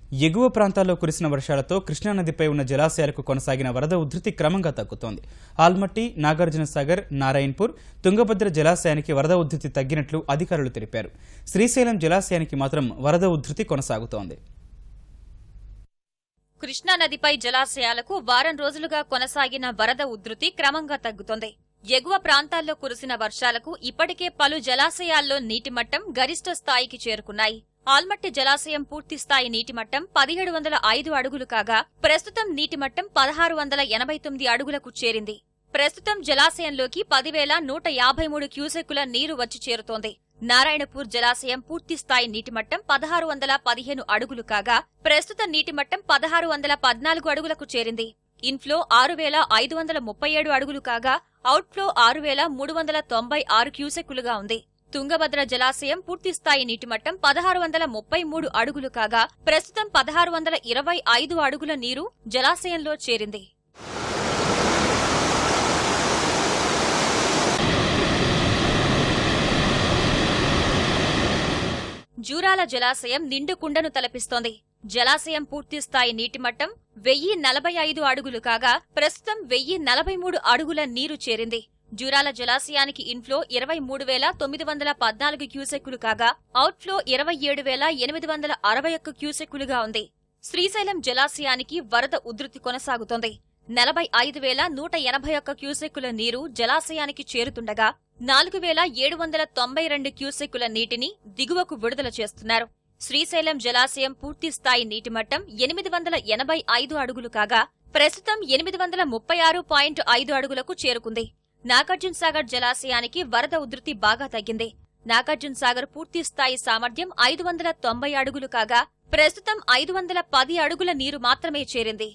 ఎగువ ప్రాంతాల్లో కురిసిన వర్షాలతో కృష్ణానదిపై ఉన్న జలాశయాలకు కొనసాగిన వరద ఉధృతి క్రమంగా తగ్గుతోంది. ఆల్మట్టి, నాగార్జునసాగర్, నారాయణపూర్, తుంగభద్ర జలాశయానికి వరద ఉధృతి తగ్గినట్లు అధికారులు తెలిపారు. శ్రీశైలం జలాశయానికి మాత్రం వరద ఉధృతి కొనసాగుతోంది. కృష్ణానదిపై జలాశయాలకు వారం రోజులుగా కొనసాగిన వరద ఉధృతి క్రమంగా తగ్గుతోంది. ఎగువ ప్రాంతాల్లో కురిసిన వర్షాలకు ఇప్పటికే పలు జలాశయాల్లో నీటిమట్టం గరిష్ట స్థాయికి చేరుకున్నాయి. ఆల్మట్టి జలాశయం పూర్తిస్థాయి నీటిమట్టం 1705 అడుగులు కాగా ప్రస్తుతం నీటిమట్టం 1689 అడుగులకు చేరింది. ప్రస్తుతం జలాశయంలోకి 10,153 క్యూసెక్కుల నీరు వచ్చి చేరుతోంది. నారాయణపూర్ జలాశయం పూర్తిస్థాయి నీటిమట్టం 1615 అడుగులు కాగా ప్రస్తుత నీటిమట్టం 1614 అడుగులకు చేరింది. ఇన్ఫ్లో 6,537 అడుగులు కాగా అవుట్ఫ్లో 6,396 క్యూసెక్కులుగా ఉంది. తుంగభద్ర జలాశయం పూర్తిస్థాయి నీటిమట్టం 1633 అడుగులు కాగా ప్రస్తుతం 1625 అడుగుల నీరు జలాశయంలో చేరింది. జూరాల జలాశయం నిండు కుండను తలపిస్తోంది. జలాశయం పూర్తిస్థాయి నీటిమట్టం 1045 అడుగులు కాగా ప్రస్తుతం 1043 అడుగుల నీరు చేరింది. జూరాల జలాశయానికి ఇన్ఫ్లో 23,914 క్యూసెక్కులు కాగా అవుట్ఫ్లో 27,861 క్యూసెక్కులుగా ఉంది. శ్రీశైలం జలాశయానికి వరద ఉధృతి కొనసాగుతోంది. 45,181 క్యూసెక్కుల నీరు జలాశయానికి చేరుతుండగా 4,792 క్యూసెక్కుల నీటిని దిగువకు విడుదల చేస్తున్నారు. శ్రీశైలం జలాశయం పూర్తిస్థాయి నీటిమట్టం 885 అడుగులు కాగా ప్రస్తుతం 836.5 అడుగులకు చేరుకుంది. నాగార్జునసాగర్ జలాశయానికి వరద ఉధృతి బాగా తగ్గింది. నాగార్జునసాగర్ పూర్తిస్థాయి సామర్థ్యం 590 అడుగులు కాగా ప్రస్తుతం 510 అడుగుల నీరు మాత్రమే చేరింది.